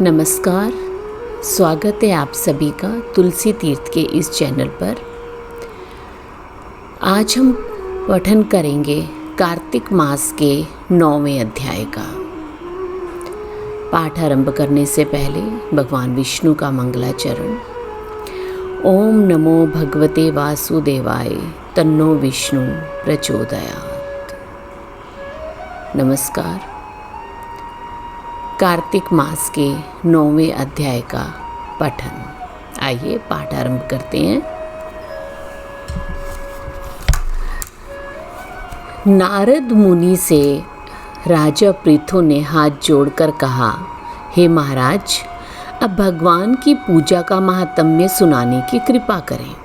नमस्कार, स्वागत है आप सभी का तुलसी तीर्थ के इस चैनल पर। आज हम पठन करेंगे कार्तिक मास के 9वें अध्याय का। पाठ आरंभ करने से पहले भगवान विष्णु का मंगलाचरण। ओम नमो भगवते वासुदेवाय, तन्नो विष्णु प्रचोदयात्। नमस्कार। कार्तिक मास के 9वें अध्याय का पठन। आइए पाठ आरंभ करते हैं। नारद मुनि से राजा पृथु ने हाथ जोड़कर कहा, हे महाराज, अब भगवान की पूजा का महात्म्य सुनाने की कृपा करें।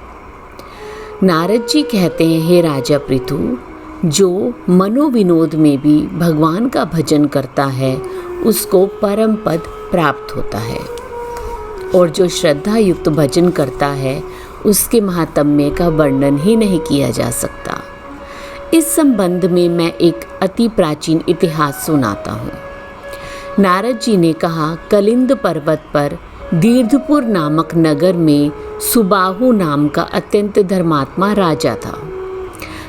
नारद जी कहते हैं, हे राजा पृथु, जो मनोविनोद में भी भगवान का भजन करता है उसको परम पद प्राप्त होता है, और जो श्रद्धा युक्त भजन करता है उसके महात्म्य का वर्णन ही नहीं किया जा सकता। इस संबंध में मैं एक अति प्राचीन इतिहास सुनाता हूँ। नारद जी ने कहा, कलिंद पर्वत पर दीर्घपुर नामक नगर में सुबाहु नाम का अत्यंत धर्मात्मा राजा था।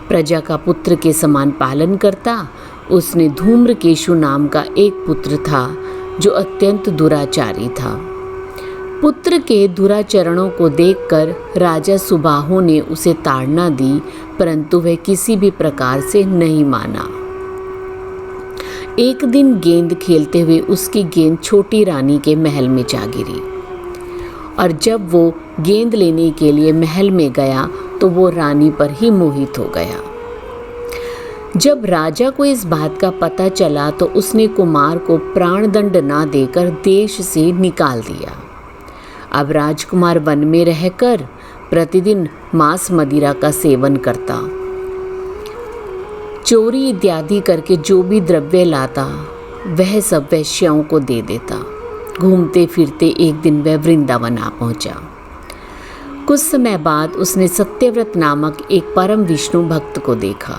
प्रजा का पुत्र के समान पालन करता। उसने धूम्रकेशु नाम का एक पुत्र था जो अत्यंत दुराचारी था। पुत्र के दुराचरणों को देखकर राजा सुबाहु ने उसे ताड़ना दी, परंतु वह किसी भी प्रकार से नहीं माना। एक दिन गेंद खेलते हुए उसकी गेंद छोटी रानी के महल में जा गिरी, और जब वो गेंद लेने के लिए महल में गया तो वो रानी पर ही मोहित हो गया। जब राजा को इस बात का पता चला तो उसने कुमार को प्राणदंड ना देकर देश से निकाल दिया। अब राजकुमार वन में रहकर प्रतिदिन मांस मदिरा का सेवन करता, चोरी इत्यादि करके जो भी द्रव्य लाता वह सब वैश्याओं को दे देता। घूमते फिरते एक दिन वह वृंदावन आ पहुंचा। कुछ समय बाद उसने सत्यव्रत नामक एक परम विष्णु भक्त को देखा,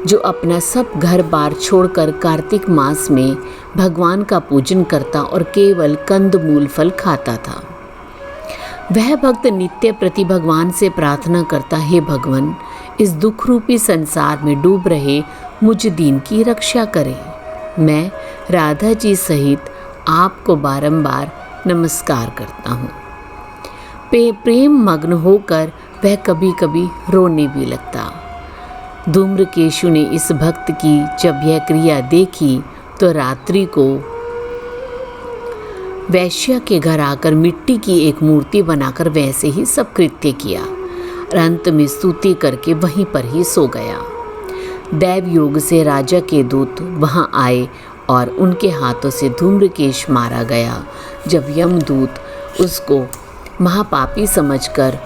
जो अपना सब घर बार छोड़कर कार्तिक मास में भगवान का पूजन करता और केवल कंद मूल फल खाता था। वह भक्त नित्य प्रति भगवान से प्रार्थना करता, हे भगवान, इस दुख रूपी संसार में डूब रहे मुझ दीन की रक्षा करें। मैं राधा जी सहित आपको बारंबार नमस्कार करता हूँ। प्रेम मग्न होकर वह कभी कभी रोने भी लगता। धूम्रकेशु ने इस भक्त की जब यह क्रिया देखी तो रात्रि को वैश्य के घर आकर मिट्टी की एक मूर्ति बनाकर वैसे ही सब कृत्य किया, और अंत में स्तुति करके वहीं पर ही सो गया। दैव योग से राजा के दूत वहां आए और उनके हाथों से धूम्रकेश मारा गया। जब यमदूत उसको महापापी समझकर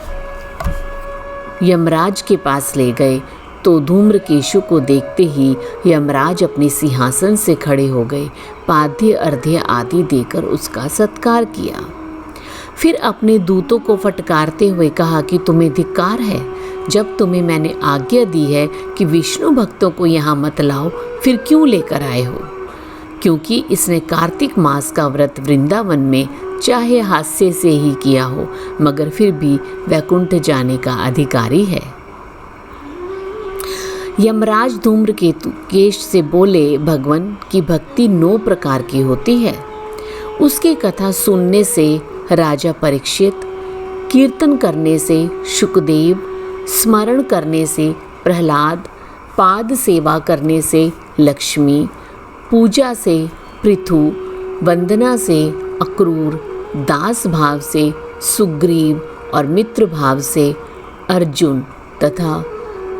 यमराज के पास ले गए तो धूम्रकेशु को देखते ही यमराज अपने सिंहासन से खड़े हो गए, पाद्य अर्घ्य आदि देकर उसका सत्कार किया। फिर अपने दूतों को फटकारते हुए कहा कि तुम्हें धिक्कार है, जब तुम्हें मैंने आज्ञा दी है कि विष्णु भक्तों को यहाँ मत लाओ, फिर क्यों लेकर आए हो? क्योंकि इसने कार्तिक मास का व्रत वृंदावन में चाहे हास्य से ही किया हो, मगर फिर भी वैकुंठ जाने का अधिकारी है। यमराज धूम्रकेश से बोले, भगवान की भक्ति 9 प्रकार की होती है। उसकी कथा सुनने से राजा परीक्षित, कीर्तन करने से शुकदेव, स्मरण करने से प्रहलाद, पाद सेवा करने से लक्ष्मी, पूजा से पृथु, वंदना से अक्रूर, दास भाव से सुग्रीव और मित्र भाव से अर्जुन तथा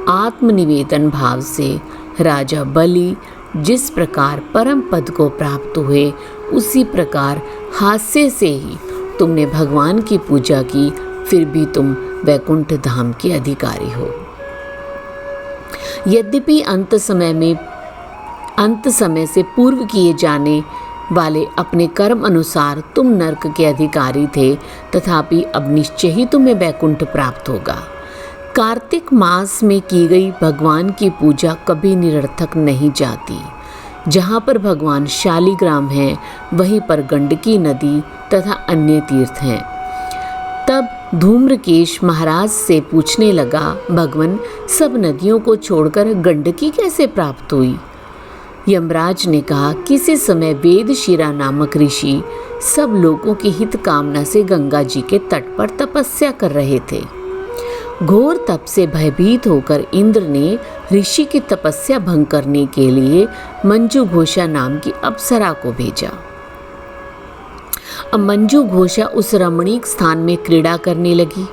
आत्मनिवेदन भाव से राजा बलि जिस प्रकार परम पद को प्राप्त हुए, उसी प्रकार हास्य से ही तुमने भगवान की पूजा की, फिर भी तुम वैकुंठ धाम के अधिकारी हो। यद्यपि अंत समय से पूर्व किए जाने वाले अपने कर्म अनुसार तुम नरक के अधिकारी थे, तथापि अब निश्चय ही तुम्हें वैकुंठ प्राप्त होगा। कार्तिक मास में की गई भगवान की पूजा कभी निरर्थक नहीं जाती। जहाँ पर भगवान शालिग्राम हैं वहीं पर गंडकी नदी तथा अन्य तीर्थ हैं। तब धूम्रकेश महाराज से पूछने लगा, भगवान, सब नदियों को छोड़कर गंडकी कैसे प्राप्त हुई? यमराज ने कहा, किसी समय वेदशिरा नामक ऋषि सब लोगों की हित कामना से गंगा जी के तट पर तपस्या कर रहे थे। घोर तप से भयभीत होकर इंद्र ने ऋषि की तपस्या भंग करने के लिए मंजू घोषा नाम की अप्सरा को भेजा। अब मंजू घोषा उस रमणीक स्थान में क्रीड़ा करने लगी,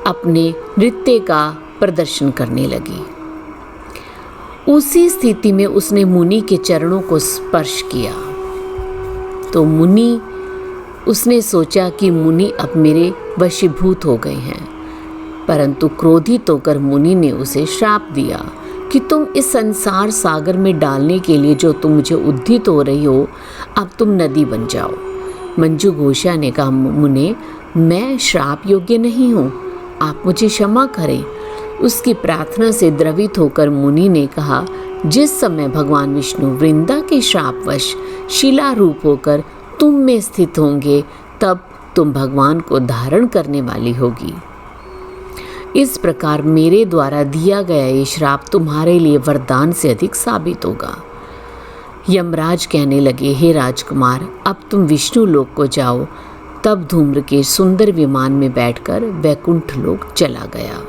अपने नृत्य का प्रदर्शन करने लगी। उसी स्थिति में उसने मुनि के चरणों को स्पर्श किया तो उसने सोचा कि मुनि अब मेरे वशीभूत हो गए हैं, परंतु क्रोधित होकर मुनि ने उसे श्राप दिया कि तुम इस संसार सागर में डालने के लिए जो तुम मुझे उद्धित हो रही हो, अब तुम नदी बन जाओ। मंजू घोषा ने कहा, मुने, मैं श्राप योग्य नहीं हूँ, आप मुझे क्षमा करें। उसकी प्रार्थना से द्रवित होकर मुनि ने कहा, जिस समय भगवान विष्णु वृंदा के श्रापवश शिला रूप होकर तुम में स्थित होंगे, तब तुम भगवान को धारण करने वाली होगी। इस प्रकार मेरे द्वारा दिया गया ये श्राप तुम्हारे लिए वरदान से अधिक साबित होगा। यमराज कहने लगे, हे राजकुमार, अब तुम विष्णु लोक को जाओ। तब धूम्रकेश सुंदर विमान में बैठकर वैकुंठ लोक चला गया।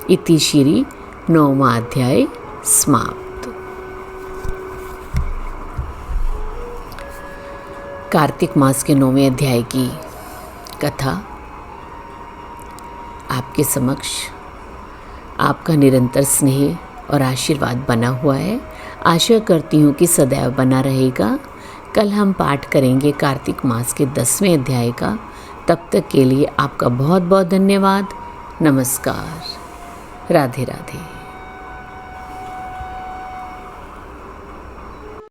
इति श्री 9वां अध्याय समाप्त। कार्तिक मास के 9वें अध्याय की कथा आपके समक्ष आपका निरंतर स्नेह और आशीर्वाद बना हुआ है। आशा करती हूँ कि सदैव बना रहेगा। कल हम पाठ करेंगे कार्तिक मास के 10वें अध्याय का। तब तक के लिए आपका बहुत बहुत धन्यवाद। नमस्कार। राधे राधे।